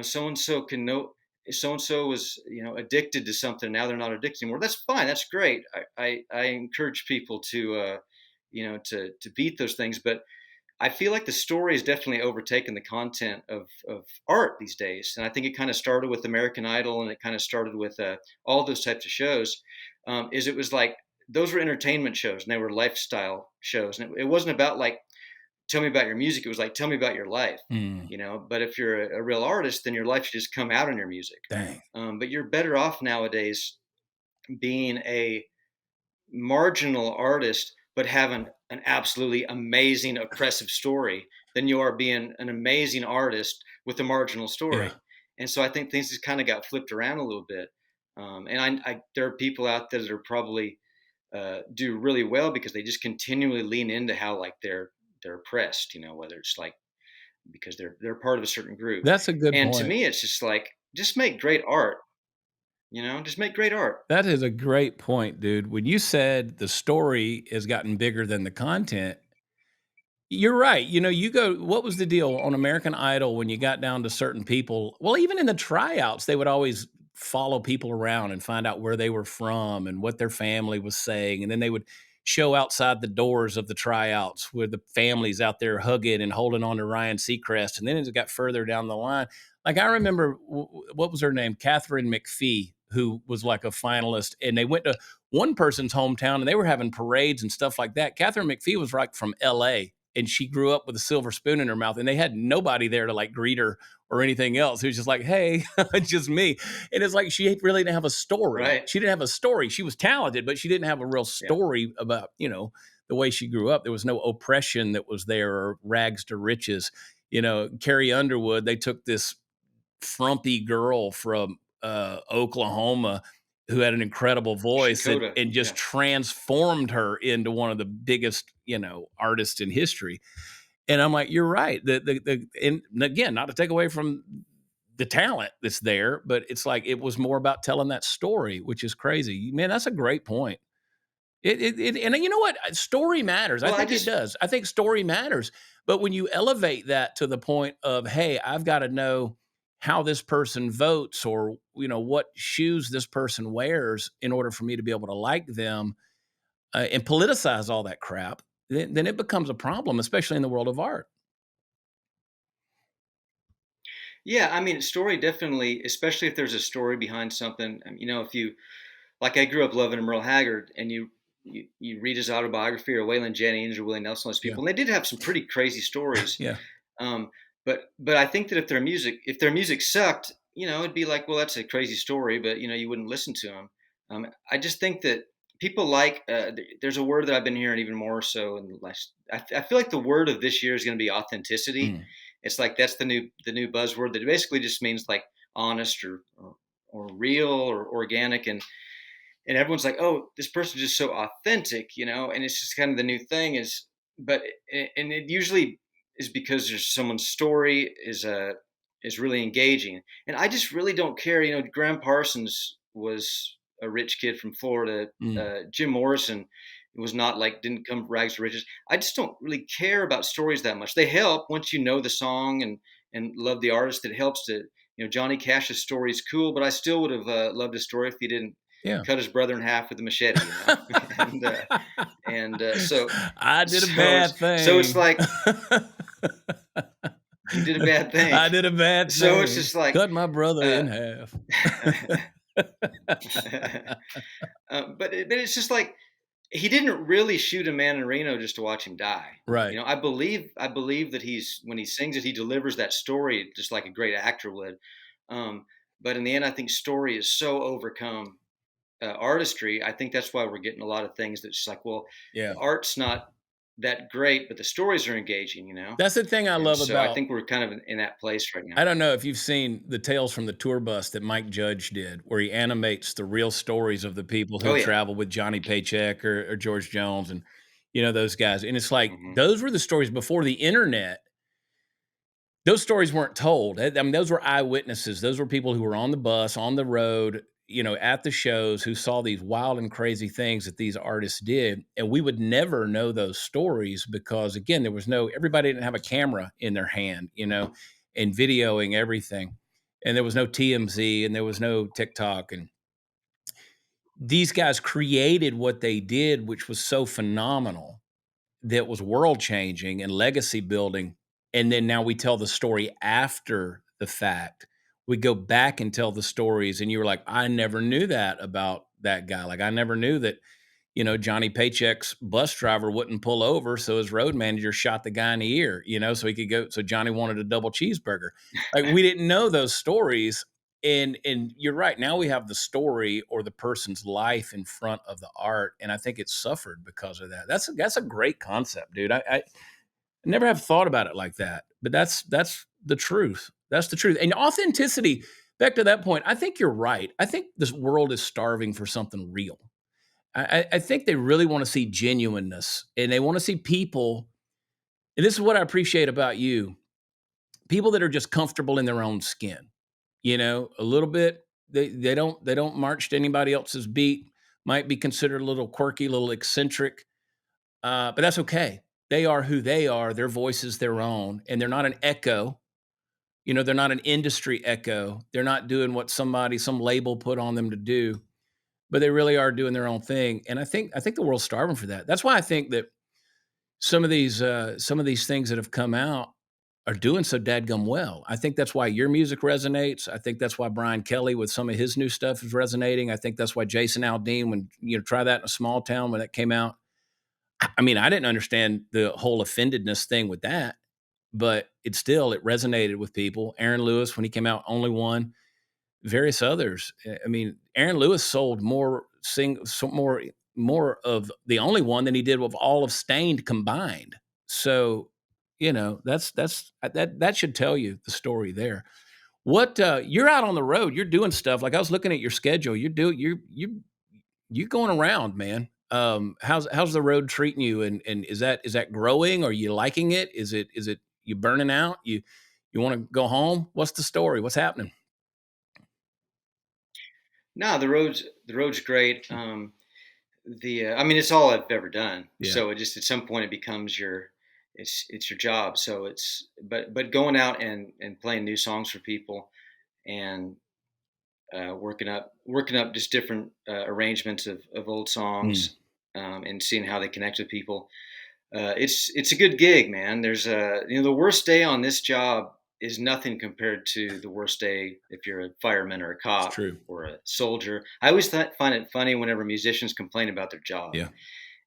so and so can know, so and so was, addicted to something, now they're not addicted anymore. That's fine. That's great. I encourage people to beat those things, but I feel like the story has definitely overtaken the content of art these days, and I think it kind of started with American Idol, and it kind of started with all those types of shows. Is it was like, those were entertainment shows, and they were lifestyle shows, and it wasn't about, like, tell me about your music. It was like, tell me about your life. Mm. But if you're a real artist, then your life should just come out in your music. Dang. But you're better off nowadays being a marginal artist, but have an absolutely amazing oppressive story, than you are being an amazing artist with a marginal Yeah. story. And so I think things just kind of got flipped around a little bit. And there are people out there that are probably do really well because they just continually lean into how, like, they're oppressed, whether it's like because they're part of a certain group. That's a good And to point. me, it's just like, just make great art, just make great art. That is a great point, dude. When you said the story has gotten bigger than the content, you're right. You go, what was the deal on American Idol when you got down to certain people? Well, even in the tryouts, they would always follow people around and find out where they were from and what their family was saying. And then they would show outside the doors of the tryouts where the families out there hugging and holding on to Ryan Seacrest. And then as it got further down the line, like I remember, what was her name? Catherine McPhee, who was like a finalist. And they went to one person's hometown and they were having parades and stuff like that. Catherine McPhee was like from LA, and she grew up with a silver spoon in her mouth, and they had nobody there to like greet her or anything else. It was just like, hey, it's just me. And it's like she really didn't have a story. Right. She didn't have a story. She was talented, but she didn't have a real Yeah. story about, the way she grew up. There was no oppression that was there or rags to riches. Carrie Underwood, they took this frumpy girl from Oklahoma who had an incredible voice and, Shakota. and just Yeah. transformed her into one of the biggest, artists in history. And I'm like, you're right. And again, not to take away from the talent that's there, but it's like it was more about telling that story, which is crazy. Man, that's a great point. And you know what? Story matters. I Well, I think it just does. I think story matters. But when you elevate that to the point of, hey, I've got to know how this person votes or, what shoes this person wears in order for me to be able to like them and politicize all that crap, then it becomes a problem, especially in the world of art. Yeah, I mean, story definitely, especially if there's a story behind something. If you, like, I grew up loving Merle Haggard, and you you read his autobiography or Waylon Jennings or Willie Nelson, those Yeah. people, and they did have some pretty crazy stories. Yeah. Um, but I think that if their music sucked, it'd be like, well, that's a crazy story, but you wouldn't listen to them. I just think that people like there's a word that I've been hearing even more so in the last. I feel like the word of this year is going to be authenticity. Mm. It's like that's the new buzzword that basically just means like honest or real or organic, and everyone's like, "Oh, this person's just so authentic," and it's just kind of the new thing but and it usually is because there's someone's story is really engaging, and I just really don't care. Graham Parsons was a rich kid from Florida. Mm. Jim Morrison was not like didn't come from rags to riches. I just don't really care about stories that much. They help once you know the song and love the artist. It helps to Johnny Cash's story is cool, but I still would have loved a story if he didn't Yeah. cut his brother in half with a machete. and so I did a so bad it's so it's thing. like you did a bad thing. I did a bad So it's thing. just like, Cut my brother uh, in half. but it's just like he didn't really shoot a man in Reno just to watch him die. Right. I believe that he's when he sings it, he delivers that story just like a great actor would. Um, but in the end, I think story is so overcome artistry. I think that's why we're getting a lot of things that's just like, well, Yeah. the art's not that great, but the stories are engaging. That's the thing I And love so I about. think we're kind of in that place right now. I don't know if you've seen the Tales from the Tour Bus that Mike Judge did, where he animates the real stories of the people Oh who yeah. travel with Johnny Paycheck or George Jones and those guys. And it's like Hmm. those were the stories before the internet. Those stories weren't told. I mean, those were eyewitnesses. Those were people who were on the bus, on the road, at the shows, who saw these wild and crazy things that these artists did. And we would never know those stories because, again, everybody didn't have a camera in their hand, and videoing everything. And there was no TMZ and there was no TikTok. And these guys created what they did, which was so phenomenal, that was world changing and legacy building. And then now we tell the story after the fact. We go back and tell the stories, and you were like, I never knew that about that guy. Like, I never knew that, Johnny Paycheck's bus driver wouldn't pull over. So his road manager shot the guy in the ear, so he could go. So Johnny wanted a double cheeseburger. Like, we didn't know those stories. And you're right. Now we have the story or the person's life in front of the art, and I think it's suffered because of that. That's a great concept, dude. I never have thought about it like that, but that's the truth. That's the truth. And authenticity. Back to that point, I think you're right. I think this world is starving for something real. I think they really want to see genuineness, and they want to see people. And this is what I appreciate about you: people that are just comfortable in their own skin. A little bit. They don't march to anybody else's beat. Might be considered a little quirky, a little eccentric, but that's okay. They are who they are. Their voice is their own, and they're not an echo. They're not an industry echo. They're not doing what some label put on them to do, but they really are doing their own thing. And I think the world's starving for that. That's why I think that some of these things that have come out are doing so dadgum well. I think that's why your music resonates. I think that's why Brian Kelly with some of his new stuff is resonating. I think that's why Jason Aldean, when try that in a small town when that came out. I mean, I didn't understand the whole offendedness thing with that, but it resonated with people. Aaron Lewis, when he came out, only one. Various others. I mean, Aaron Lewis sold more of the only one than he did with all of Stained combined. So, that should tell you the story there. What you're out on the road, you're doing stuff. Like, I was looking at your schedule. You're going around, man. How's the road treating you? And is that growing? Are you liking it? Is it you burning out? You want to go home? What's the story? What's happening? No, the road's great. I mean, it's all I've ever done. Yeah. So it just at some point it becomes it's your job. So but going out and playing new songs for people and working up just different arrangements of old Mm. songs, and seeing how they connect with people. It's a good gig, man. There's the worst day on this job. is nothing compared to the worst day if you're a fireman or a It's cop true. or a soldier. I always find it funny whenever musicians complain about their job. Yeah.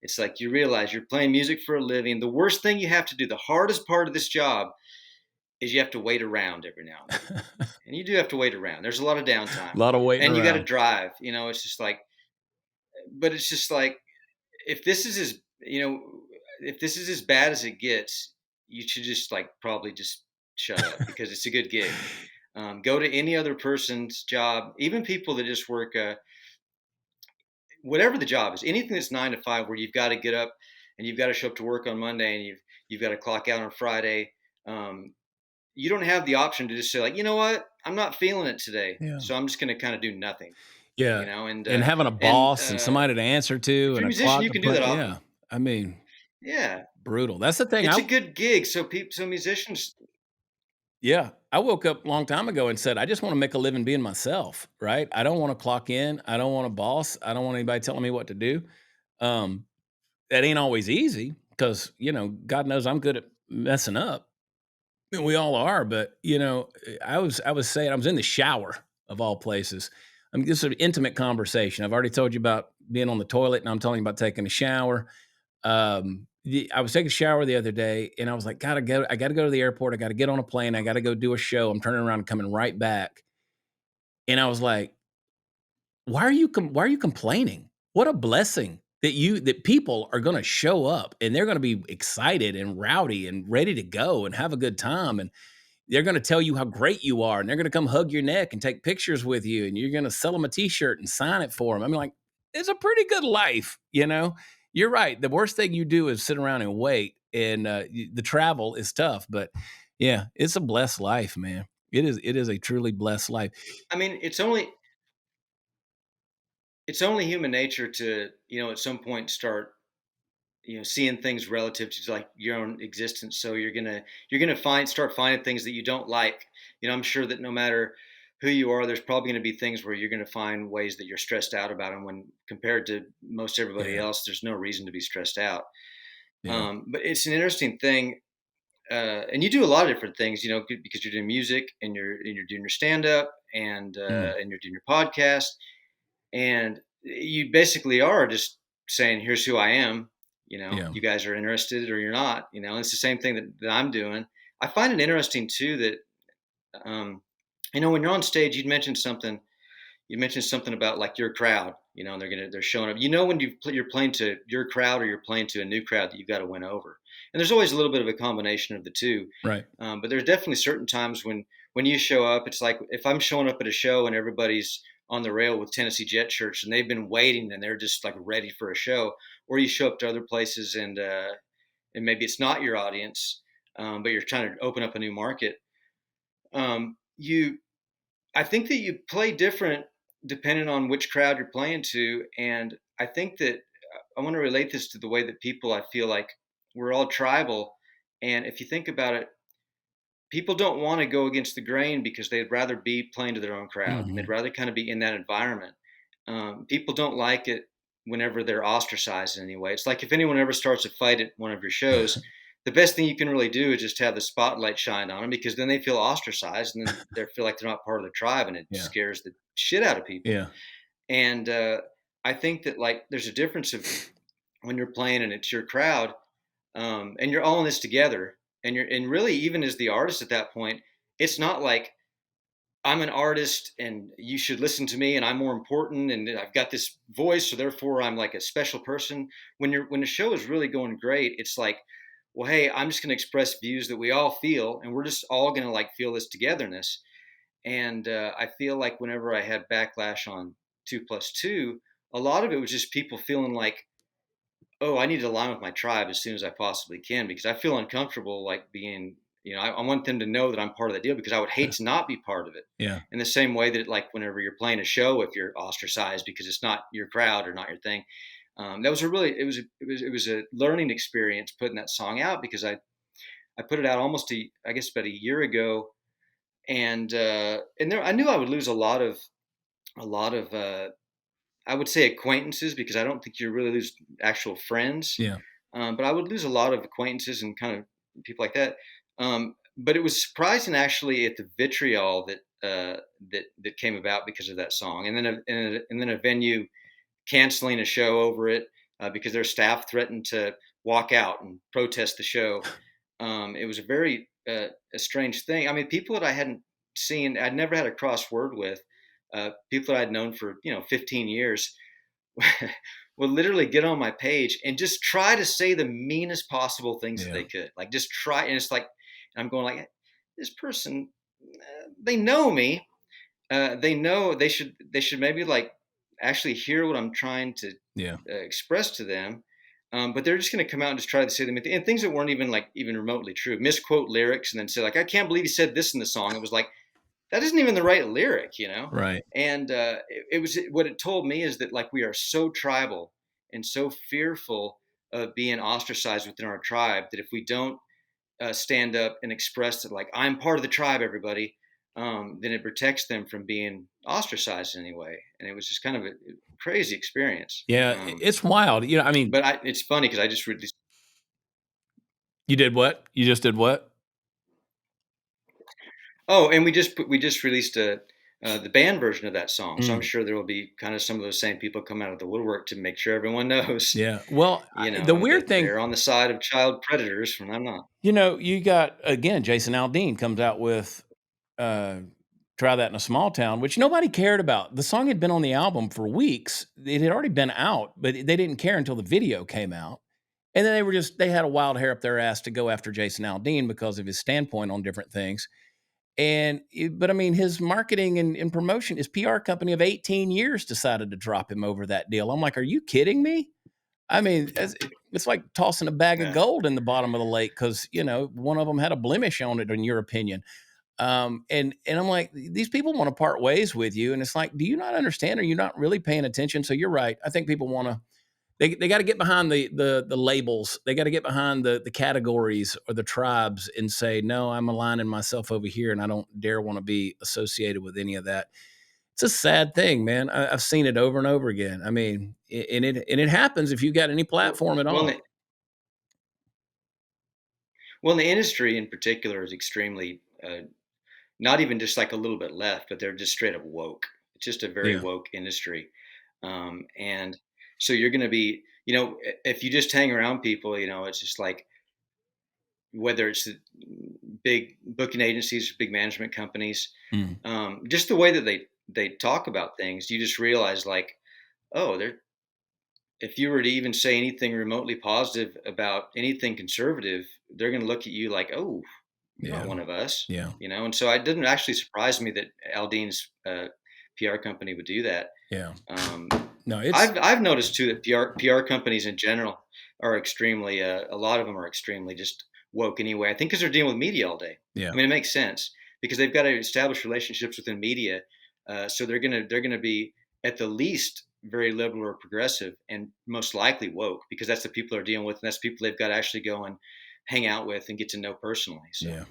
It's like you realize you're playing music for a living. The worst thing you have to do, the hardest part of this job, is you have to wait around every now and then. And you do have to wait around. There's a lot of A downtime. lot of waiting And you got to around. drive. It's just like, but it's just like, if this is as, if this is as bad as it gets, you should just like probably just shut up because it's a good gig. Go to any other person's job, even people that just work, whatever the job is, anything that's 9 to 5, where you've got to get up and you've got to show up to work on Monday and you've got to clock out on Friday. Um, you don't have the option to just say like, you know what, I'm not feeling it today, Yeah. so I'm just going to kind of do nothing. Yeah. And And having a and boss and somebody to answer to if you're and a a musician, clock you to can do play. that Yeah. often. I mean, Yeah, brutal. That's the thing. it's a good gig. So musicians, Yeah, I woke up a long time ago and said, I just want to make a living being myself, right? I don't want to clock in. I don't want a boss. I don't want anybody telling me what to do. Um, that ain't always easy because, God knows I'm good at messing up. And we all are. But, I was saying, I was in the shower of all places. This is an intimate conversation. I've already told you about being on the toilet, and I'm telling you about taking a shower. I was taking a shower the other day, and I was like, "Gotta go! I gotta go to the airport. I gotta get on a plane. I gotta go do a show." I'm turning around and coming right back, and I was like, Why are you complaining? What a blessing that people are going to show up and they're going to be excited and rowdy and ready to go and have a good time, and they're going to tell you how great you are, and they're going to come hug your neck and take pictures with you, and you're going to sell them a T-shirt and sign it for them. I mean, like, it's a pretty good life. You're right. The worst thing you do is sit around and wait, and the travel is tough, but yeah, it's a blessed life, man. It is a truly blessed life. I mean, it's only human nature to, at some point start, seeing things relative to like your own existence. So you're gonna start finding things that you don't like. I'm sure that no matter who you are, there's probably going to be things where you're going to find ways that you're stressed out about them, when compared to most everybody Yeah, else there's no reason to be stressed out. yeah, But it's an interesting thing. And you do a lot of different things, because you're doing music and you're doing your stand up, mm, and you're doing your podcast, and you basically are just saying, here's who I am. yeah, You guys are interested or you're not. And it's the same thing that I'm doing. I find it interesting too that, um, when you're on stage, you mentioned something about like your crowd, and they're showing up. When you're playing to your crowd or you're playing to a new crowd that you've got to win over. And there's always a little bit of a combination of the two. right, But there's definitely certain times when you show up, it's like if I'm showing up at a show and everybody's on the rail with Tennessee Jet shirts and they've been waiting and they're just like ready for a show, or you show up to other places and maybe it's not your audience, but you're trying to open up a new market. You I think that you play different depending on which crowd you're playing to, and I think that I want to relate this to the way that people, I feel like we're all tribal, and if you think about it, people don't want to go against the grain because they'd rather be playing to their own crowd, and they'd mhm, rather kind of be in that environment. People don't like it whenever they're ostracized in any way. It's like if anyone ever starts a fight at one of your shows, the best thing you can really do is just have the spotlight shined on them, because then they feel ostracized and then they feel like they're not part of the tribe, and it yeah, scares the shit out of people. yeah, And I think that like there's a difference of when you're playing and it's your crowd, and you're all in this together, and really, even as the artist at that point, it's not like I'm an artist and you should listen to me and I'm more important and I've got this voice, so therefore I'm like a special person. When the show is really going great, it's like, well, hey, I'm just going to express views that we all feel, and we're just all going to like feel this togetherness. And I feel like whenever I had Backlash on 2+2, a lot of it was just people feeling like, oh, I need to align with my tribe as soon as I possibly can, because I feel uncomfortable like being, I want them to know that I'm part of the deal, because I would hate yeah, to not be part of it. yeah, In the same way that like whenever you're playing a show, if you're ostracized because it's not your crowd or not your thing, that was a really it was a learning experience putting that song out, because I put it out almost I guess about a year ago, and there I knew I would lose a lot of I would say acquaintances, because I don't think you really lose actual friends, yeah, but I would lose a lot of acquaintances and kind of people like that. but it was surprising actually at the vitriol that came about because of that song, and then a venue canceling a show over it because their staff threatened to walk out and protest the show. It was a very a strange thing. I mean, people that I hadn't seen, I'd never had a cross word with, people that I'd known for 15 years, would literally get on my page and just try to say the meanest possible things that Yeah. they could. Like just try, and it's like I'm going like, this person, they know me, they know they should maybe like actually hear what I'm trying to Yeah. express to them. But they're just going to come out and just try to say them and things that weren't even like even remotely true. Misquote lyrics and then say like, I can't believe he said this in the song. It was like that isn't even the right lyric. Right. And it was what it told me is that like we are so tribal and so fearful of being ostracized within our tribe that if we don't stand up and express that, like, I'm part of the tribe, everybody, then it protects them from being ostracized in any way. And it was just kind of a crazy experience. Yeah, it's wild. I mean, It's funny because I just read these. you did what? You just did what? Oh, and we just released the band version of that song, so I'm Mm, sure there will be kind of some of those same people come out of the woodwork to make sure everyone knows, yeah. Well, the weird that thing, they're on the side of child predators, and I'm not. you got again, Jason Aldean comes out with uh Try That in a Small Town, which nobody cared about. The song had been on the album for weeks. It had already been out, but they didn't care until the video came out. And then they had a wild hair up their ass to go after Jason Aldean because of his standpoint on different things. But I mean, his marketing and promotion, his PR company of 18 years decided to drop him over that deal. I'm like, are you kidding me? I mean, it's like tossing a bag of Yeah, gold in the bottom of the lake because one of them had a blemish on it, in your opinion. And I'm like, these people want to part ways with you, and it's like, do you not understand? Are you not really paying attention? So you're right. I think people want to. They got to get behind the labels. They got to get behind the categories or the tribes and say, no, I'm aligning myself over here, and I don't dare want to be associated with any of that. It's a sad thing, man. I've seen it over and over again. I mean, and it happens if you got any well, platform at well, in all. the, well, in the industry in particular is extremely not even just like a little bit left, but they're just straight up woke. It's just a very Yeah. woke industry. And so you're going to be, if you just hang around people, it's just like whether it's the big booking agencies, big management companies, Mm. just the way that they talk about things, you just realize like, oh, they're if you were to even say anything remotely positive about anything conservative, they're going to look at you like, oh, you're not Yeah. one of us, Yeah. And so it didn't actually surprise me that Aldean's PR company would do that. Yeah. Um, No, it's I've noticed too that PR companies in general are extremely a lot of them are extremely just woke anyway. I think because they're dealing with media all day. yeah. I mean, it makes sense because they've got to establish relationships within media, so they're gonna be at the least very liberal or progressive, and most likely woke because that's the people they're dealing with, and that's people they've got to actually go and hang out with and get to know personally. So Yeah.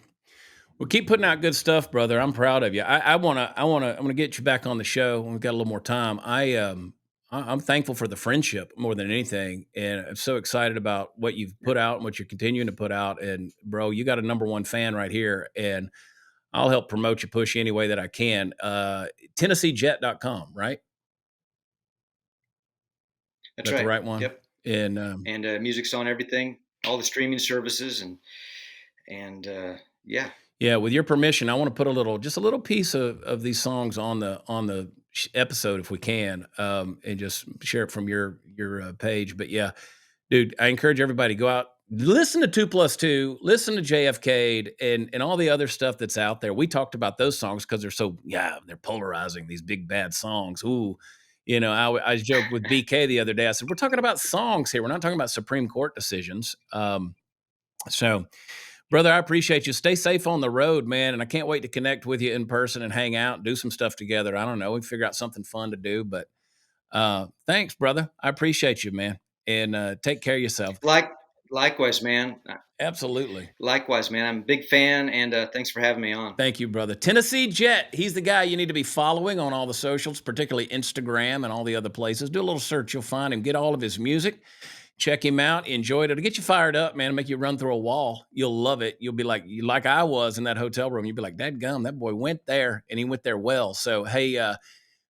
Well, keep putting out good stuff, brother. I'm proud of you. I'm gonna get you back on the show when we've got a little more time. I'm thankful for the friendship more than anything, and I'm so excited about what you've put out and what you're continuing to put out. And bro, you got a number one fan right here, and I'll help promote you, push you any way that I can. TennesseeJet.com, right? that's That the right. right one? Yep. And And music's on everything, all the streaming services, and yeah. yeah, with your permission, I want to put just a little piece of these songs on the episode if we can, and just share it from your page. But yeah, dude, I encourage everybody to go out, listen to 2+2, listen to JFK and all the other stuff that's out there. We talked about those songs because they're polarizing, these big bad songs. Ooh, I joked with BK the other day. I said, we're talking about songs here. We're not talking about Supreme Court decisions. So brother, I appreciate you. Stay safe on the road, man. And I can't wait to connect with you in person and hang out, do some stuff together. I don't know. We can figure out something fun to do. But thanks, brother. I appreciate you, man. And take care of yourself. Like likewise, man. Absolutely. Likewise, man. I'm a big fan, and thanks for having me on. Thank you, brother. Tennessee Jet. He's the guy you need to be following on all the socials, particularly Instagram and all the other places. Do a little search. You'll find him. Get all of his music. Check him out. Enjoy it. It'll get you fired up, man. It'll make you run through a wall. You'll love it. You'll be like I was in that hotel room. You'll be like, that gum, that boy went there and he went there well. So, hey,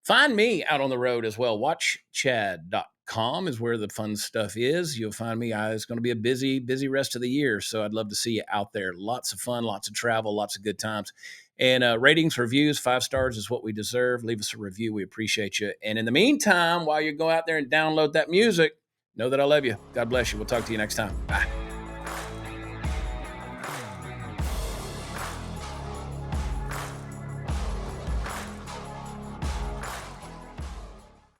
find me out on the road as well. WatchChad.com is where the fun stuff is. You'll find me. It's going to be a busy, busy rest of the year. So I'd love to see you out there. Lots of fun, lots of travel, lots of good times. And ratings, reviews, 5 stars is what we deserve. Leave us a review. We appreciate you. And in the meantime, while you go out there and download that music, know that I love you. God bless you. We'll talk to you next time. Bye.